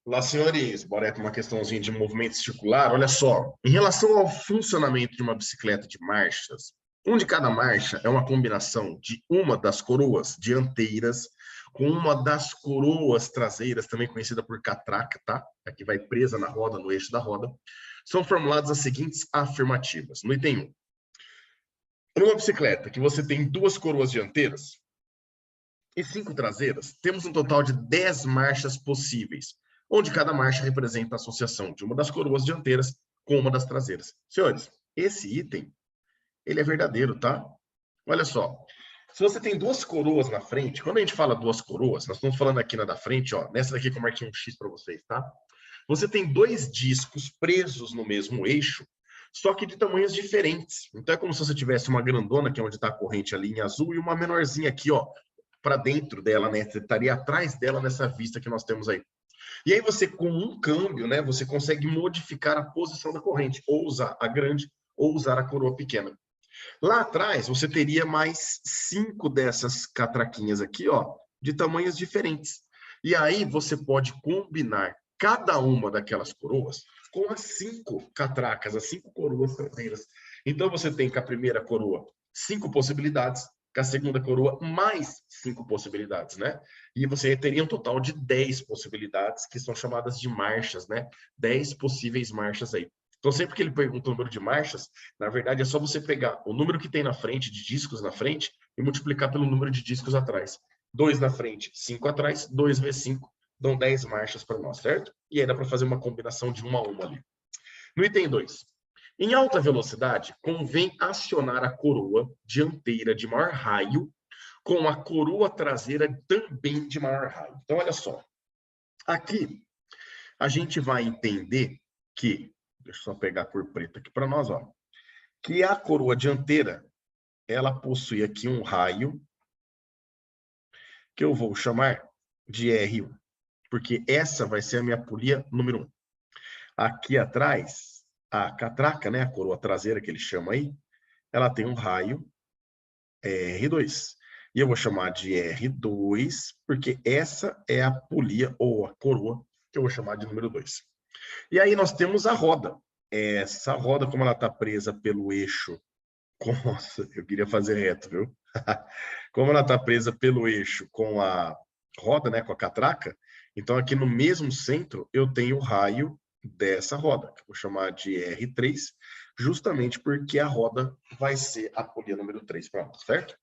Olá, senhores. Bora aí com uma questãozinha de movimento circular. Olha só, em relação ao funcionamento de uma bicicleta de marchas, onde cada marcha é uma combinação de uma das coroas dianteiras com uma das coroas traseiras, também conhecida por catraca, tá? A que vai presa na roda, no eixo da roda, são formuladas as seguintes afirmativas. No item 1. Numa bicicleta que você tem duas coroas dianteiras e 5 traseiras, temos um total de 10 marchas possíveis, onde cada marcha representa a associação de uma das coroas dianteiras com uma das traseiras. Senhores, esse item, ele é verdadeiro, tá? Olha só, se você tem duas coroas na frente, quando a gente fala duas coroas, nós estamos falando aqui na da frente, ó, nessa daqui que eu marquei um X para vocês, tá? Você tem dois discos presos no mesmo eixo, só que de tamanhos diferentes. Então é como se você tivesse uma grandona, que é onde está a corrente ali em azul, e uma menorzinha aqui, ó, para dentro dela, né? Você estaria atrás dela nessa vista que nós temos aí. E aí você, com um câmbio, né, você consegue modificar a posição da corrente, ou usar a grande, ou usar a coroa pequena. Lá atrás, você teria mais 5 dessas catraquinhas aqui, ó, de tamanhos diferentes. E aí você pode combinar cada uma daquelas coroas com as 5 catracas, as 5 coroas traseiras. Então você tem com a primeira coroa 5 possibilidades, com a segunda coroa mais 5 possibilidades, né? E você teria um total de 10 possibilidades, que são chamadas de marchas, né? 10 possíveis marchas aí. Então, sempre que ele pergunta o número de marchas, na verdade é só você pegar o número que tem na frente, de discos na frente, e multiplicar pelo número de discos atrás. 2 na frente, 5 atrás, 2 vezes 5, dão 10 marchas para nós, certo? E aí dá para fazer uma combinação de uma a uma ali. No item 2. Em alta velocidade, convém acionar a coroa dianteira de maior raio com a coroa traseira também de maior raio. Então, olha só. Aqui, a gente vai entender que, deixa eu só pegar a cor preta aqui para nós, ó, que a coroa dianteira, ela possui aqui um raio que eu vou chamar de R1, porque essa vai ser a minha polia número 1. Aqui atrás, a catraca, né, a coroa traseira que ele chama aí, ela tem um raio R2. E eu vou chamar de R2, porque essa é a polia ou a coroa que eu vou chamar de número 2. E aí nós temos a roda. Essa roda, como ela está presa pelo eixo... Nossa, eu queria fazer reto, viu? Como ela está presa pelo eixo com a roda, né, com a catraca, então aqui no mesmo centro eu tenho o raio dessa roda, que eu vou chamar de R3, justamente porque a roda vai ser a polia número 3 para nós, certo?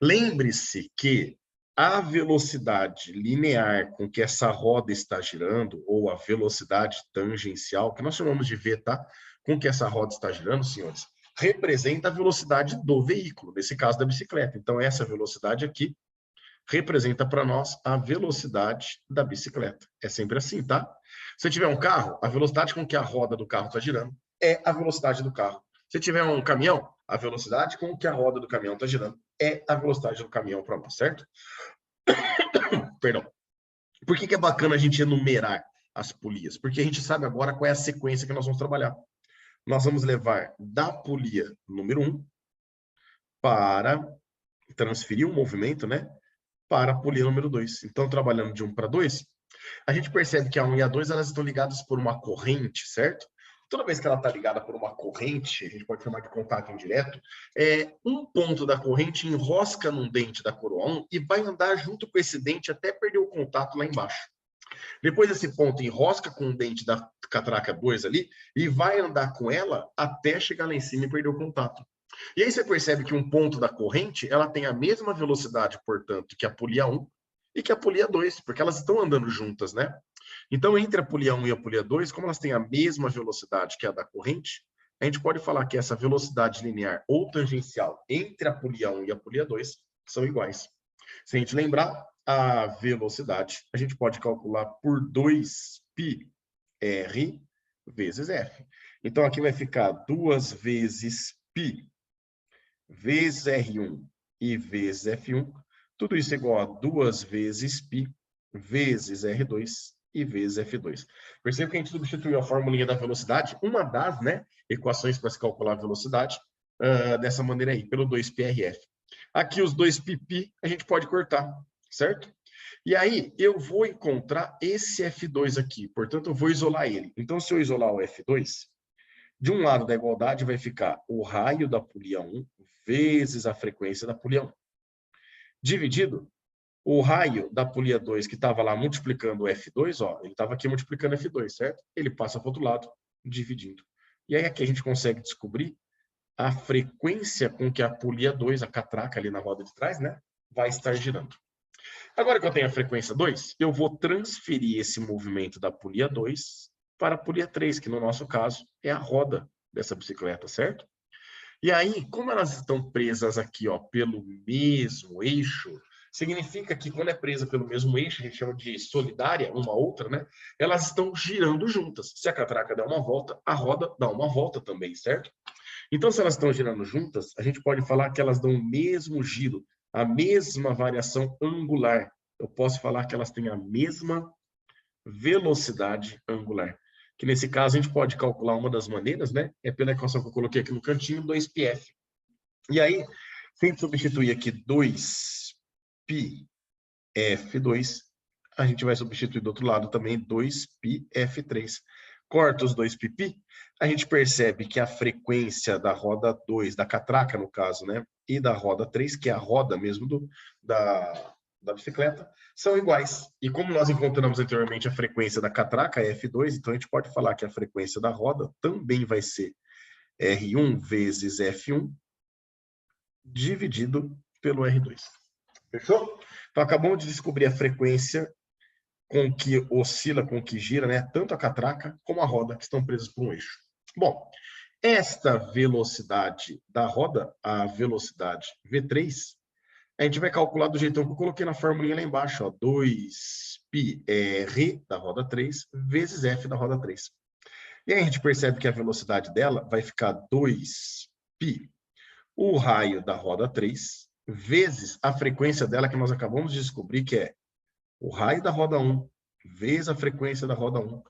Lembre-se que a velocidade linear com que essa roda está girando, ou a velocidade tangencial, que nós chamamos de V, tá? Com que essa roda está girando, senhores, representa a velocidade do veículo, nesse caso da bicicleta. Então, essa velocidade aqui representa para nós a velocidade da bicicleta. É sempre assim, tá? Se tiver um carro, a velocidade com que a roda do carro está girando é a velocidade do carro. Se tiver um caminhão, a velocidade com que a roda do caminhão está girando é a velocidade do caminhão para nós, certo? Perdão. Por que é bacana a gente enumerar as polias? Porque a gente sabe agora qual é a sequência que nós vamos trabalhar. Nós vamos levar da polia número 1 para transferir o movimento, né? Para a polia número 2. Então, trabalhando de 1 para 2, a gente percebe que a 1 e a 2 elas estão ligadas por uma corrente, certo? Toda vez que ela está ligada por uma corrente, a gente pode chamar de contato indireto, um ponto da corrente enrosca num dente da coroa 1 e vai andar junto com esse dente até perder o contato lá embaixo. Depois esse ponto enrosca com o dente da catraca 2 ali e vai andar com ela até chegar lá em cima e perder o contato. E aí você percebe que um ponto da corrente, ela tem a mesma velocidade, portanto, que a polia 1 e que a polia 2, porque elas estão andando juntas, né? Então, entre a polia 1 e a polia 2, como elas têm a mesma velocidade que a da corrente, a gente pode falar que essa velocidade linear ou tangencial entre a polia 1 e a polia 2 são iguais. Se a gente lembrar, a velocidade a gente pode calcular por 2πr vezes f. Então, aqui vai ficar 2 vezes π vezes R1 e vezes F1, tudo isso é igual a 2 vezes π vezes R2 e vezes F2. Percebe que a gente substituiu a formulinha da velocidade, uma das, né, equações para se calcular a velocidade, dessa maneira aí, pelo 2πrf. Aqui os 2ππ a gente pode cortar, certo? E aí, eu vou encontrar esse F2 aqui. Portanto, eu vou isolar ele. Então, se eu isolar o F2, de um lado da igualdade vai ficar o raio da polia 1 vezes a frequência da polia 1. Dividido, o raio da polia 2, que estava lá multiplicando o F2, ó, ele estava aqui multiplicando F2, certo? Ele passa para o outro lado, dividindo. E aí aqui a gente consegue descobrir a frequência com que a polia 2, a catraca ali na roda de trás, né, vai estar girando. Agora que eu tenho a frequência 2, eu vou transferir esse movimento da polia 2 para a polia 3, que no nosso caso é a roda dessa bicicleta, certo? E aí, como elas estão presas aqui, ó, pelo mesmo eixo, significa que quando é presa pelo mesmo eixo, a gente chama de solidária, uma outra, né? Elas estão girando juntas. Se a catraca der uma volta, a roda dá uma volta também, certo? Então, se elas estão girando juntas, a gente pode falar que elas dão o mesmo giro, a mesma variação angular. Eu posso falar que elas têm a mesma velocidade angular. Que nesse caso a gente pode calcular uma das maneiras, né? É pela equação que eu coloquei aqui no cantinho, 2πf. E aí, se a gente substituir aqui 2πf2, a gente vai substituir do outro lado também 2πf3. Corta os 2ππ, a gente percebe que a frequência da roda 2, da catraca no caso, né? E da roda 3, que é a roda mesmo da bicicleta, são iguais. E como nós encontramos anteriormente a frequência da catraca, F2, então a gente pode falar que a frequência da roda também vai ser R1 vezes F1 dividido pelo R2. Fechou? Então acabamos de descobrir a frequência com que oscila, com que gira, né? Tanto a catraca como a roda, que estão presas por um eixo. Bom, esta velocidade da roda, a velocidade V3, a gente vai calcular do jeitão que eu coloquei na formulinha lá embaixo, ó, 2πr da roda 3 vezes f da roda 3. E aí a gente percebe que a velocidade dela vai ficar 2π, o raio da roda 3, vezes a frequência dela que nós acabamos de descobrir, que é o raio da roda 1 vezes a frequência da roda 1,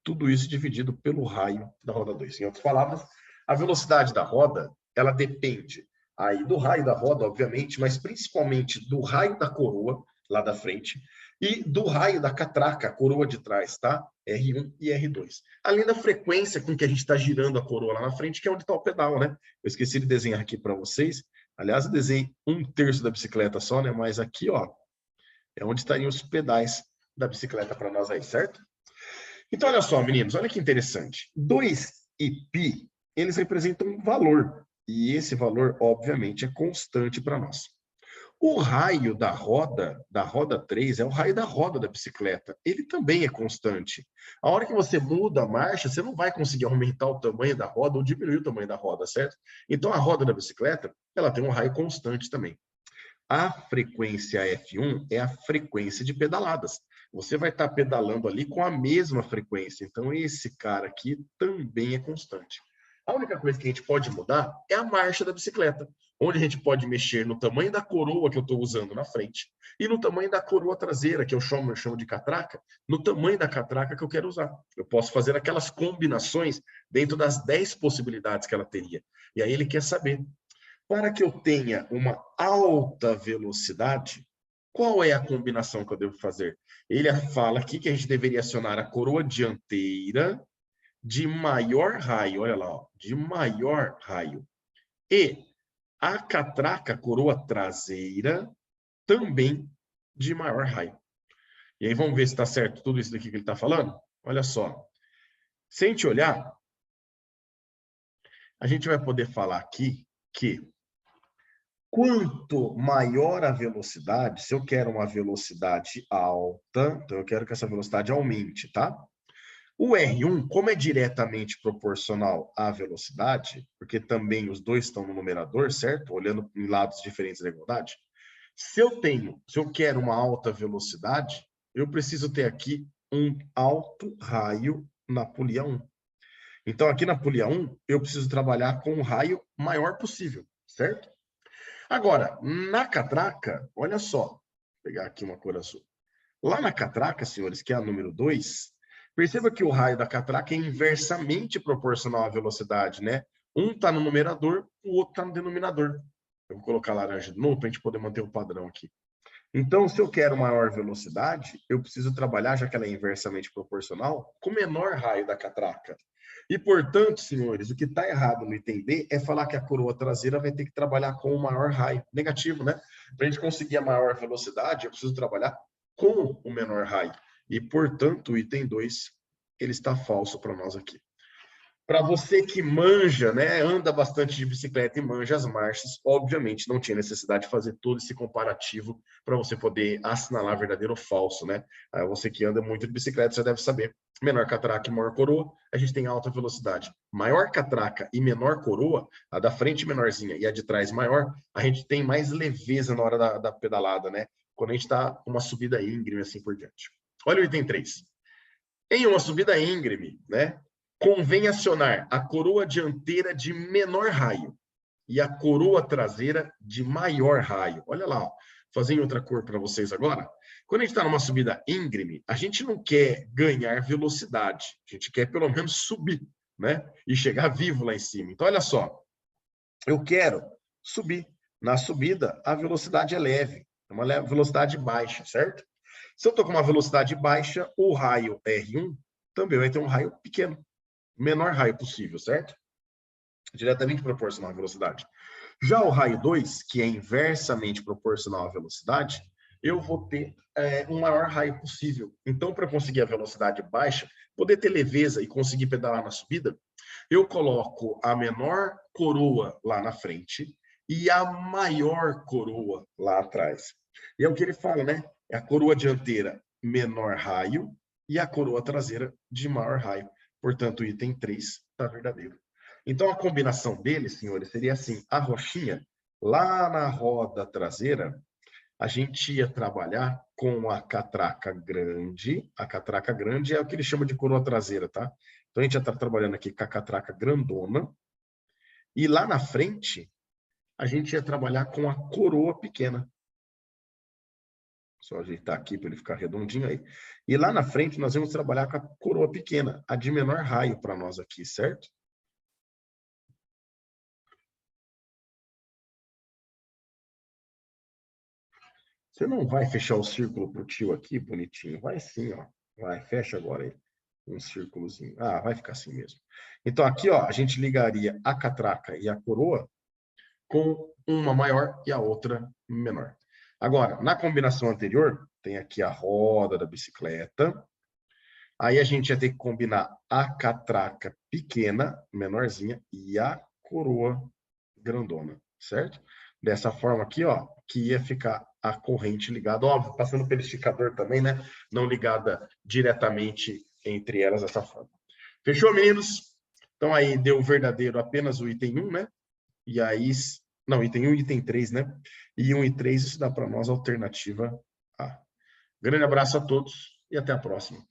tudo isso dividido pelo raio da roda 2. Em outras palavras, a velocidade da roda, ela depende aí do raio da roda, obviamente, mas principalmente do raio da coroa, lá da frente, e do raio da catraca, a coroa de trás, tá? R1 e R2. Além da frequência com que a gente está girando a coroa lá na frente, que é onde está o pedal, né? Eu esqueci de desenhar aqui para vocês. Aliás, eu desenhei 1/3 da bicicleta só, né? Mas aqui, ó, é onde estariam os pedais da bicicleta para nós aí, certo? Então, olha só, meninos, olha que interessante. 2 e π, eles representam um valor. E esse valor, obviamente, é constante para nós. O raio da roda 3, é o raio da roda da bicicleta. Ele também é constante. A hora que você muda a marcha, você não vai conseguir aumentar o tamanho da roda ou diminuir o tamanho da roda, certo? Então, a roda da bicicleta, ela tem um raio constante também. A frequência F1 é a frequência de pedaladas. Você vai estar pedalando ali com a mesma frequência. Então, esse cara aqui também é constante. A única coisa que a gente pode mudar é a marcha da bicicleta, onde a gente pode mexer no tamanho da coroa que eu estou usando na frente e no tamanho da coroa traseira, que eu chamo de catraca, no tamanho da catraca que eu quero usar. Eu posso fazer aquelas combinações dentro das 10 possibilidades que ela teria. E aí ele quer saber, para que eu tenha uma alta velocidade, qual é a combinação que eu devo fazer? Ele fala aqui que a gente deveria acionar a coroa dianteira de maior raio, olha lá, ó, de maior raio. E a catraca, a coroa traseira, também de maior raio. E aí vamos ver se está certo tudo isso daqui que ele está falando? Olha só. Se a gente olhar, a gente vai poder falar aqui que quanto maior a velocidade, se eu quero uma velocidade alta, então eu quero que essa velocidade aumente, tá? O R1, como é diretamente proporcional à velocidade, porque também os dois estão no numerador, certo? Olhando em lados diferentes da igualdade. Se eu quero uma alta velocidade, eu preciso ter aqui um alto raio na polia 1. Então, aqui na polia 1, eu preciso trabalhar com o raio maior possível, certo? Agora, na catraca, olha só, vou pegar aqui uma cor azul. Lá na catraca, senhores, que é a número 2, perceba que o raio da catraca é inversamente proporcional à velocidade, né? Um está no numerador, o outro está no denominador. Eu vou colocar laranja de novo para a gente poder manter o padrão aqui. Então, se eu quero maior velocidade, eu preciso trabalhar, já que ela é inversamente proporcional, com o menor raio da catraca. E, portanto, senhores, o que está errado no item B é falar que a coroa traseira vai ter que trabalhar com o maior raio. Negativo, né? Para a gente conseguir a maior velocidade, eu preciso trabalhar com o menor raio. E, portanto, o item 2, ele está falso para nós aqui. Para você que manja, né, anda bastante de bicicleta e manja as marchas, obviamente não tinha necessidade de fazer todo esse comparativo para você poder assinalar verdadeiro ou falso, né? Você que anda muito de bicicleta já deve saber. Menor catraca e maior coroa, a gente tem alta velocidade. Maior catraca e menor coroa, a da frente menorzinha e a de trás maior, a gente tem mais leveza na hora da pedalada, né? Quando a gente está com uma subida íngreme assim por diante. Olha o item 3. Em uma subida íngreme, né? Convém acionar a coroa dianteira de menor raio e a coroa traseira de maior raio. Olha lá, ó. Fazer em outra cor para vocês agora. Quando a gente está numa subida íngreme, a gente não quer ganhar velocidade, a gente quer pelo menos subir, né? E chegar vivo lá em cima. Então, olha só, eu quero subir. Na subida, a velocidade é leve, é uma velocidade baixa, certo? Se eu estou com uma velocidade baixa, o raio R1 também vai ter um raio pequeno, menor raio possível, certo? Diretamente proporcional à velocidade. Já o raio 2, que é inversamente proporcional à velocidade, eu vou ter um maior raio possível. Então, para conseguir a velocidade baixa, poder ter leveza e conseguir pedalar na subida, eu coloco a menor coroa lá na frente e a maior coroa lá atrás. E é o que ele fala, né? É a coroa dianteira menor raio e a coroa traseira de maior raio. Portanto, o item 3 está verdadeiro. Então, a combinação deles, senhores, seria assim: a rochinha, lá na roda traseira, a gente ia trabalhar com a catraca grande. A catraca grande é o que ele chama de coroa traseira, tá? Então, a gente já está trabalhando aqui com a catraca grandona. E lá na frente, a gente ia trabalhar com a coroa pequena. Só ajeitar aqui para ele ficar redondinho aí. E lá na frente, nós vamos trabalhar com a coroa pequena, a de menor raio para nós aqui, certo? Você não vai fechar o círculo pro tio aqui, bonitinho? Vai sim, ó. Vai, fecha agora aí. Um círculozinho. Ah, vai ficar assim mesmo. Então, aqui, ó, a gente ligaria a catraca e a coroa com uma maior e a outra menor. Agora, na combinação anterior, tem aqui a roda da bicicleta. Aí a gente ia ter que combinar a catraca pequena, menorzinha, e a coroa grandona, certo? Dessa forma aqui, ó, que ia ficar a corrente ligada, óbvio, passando pelo esticador também, né? Não ligada diretamente entre elas dessa forma. Fechou, meninos? Então aí deu verdadeiro apenas o item 1, né? E aí, não, item 1 e item 3, né? E 1 e 3, isso dá para nós a alternativa A. Grande abraço a todos e até a próxima.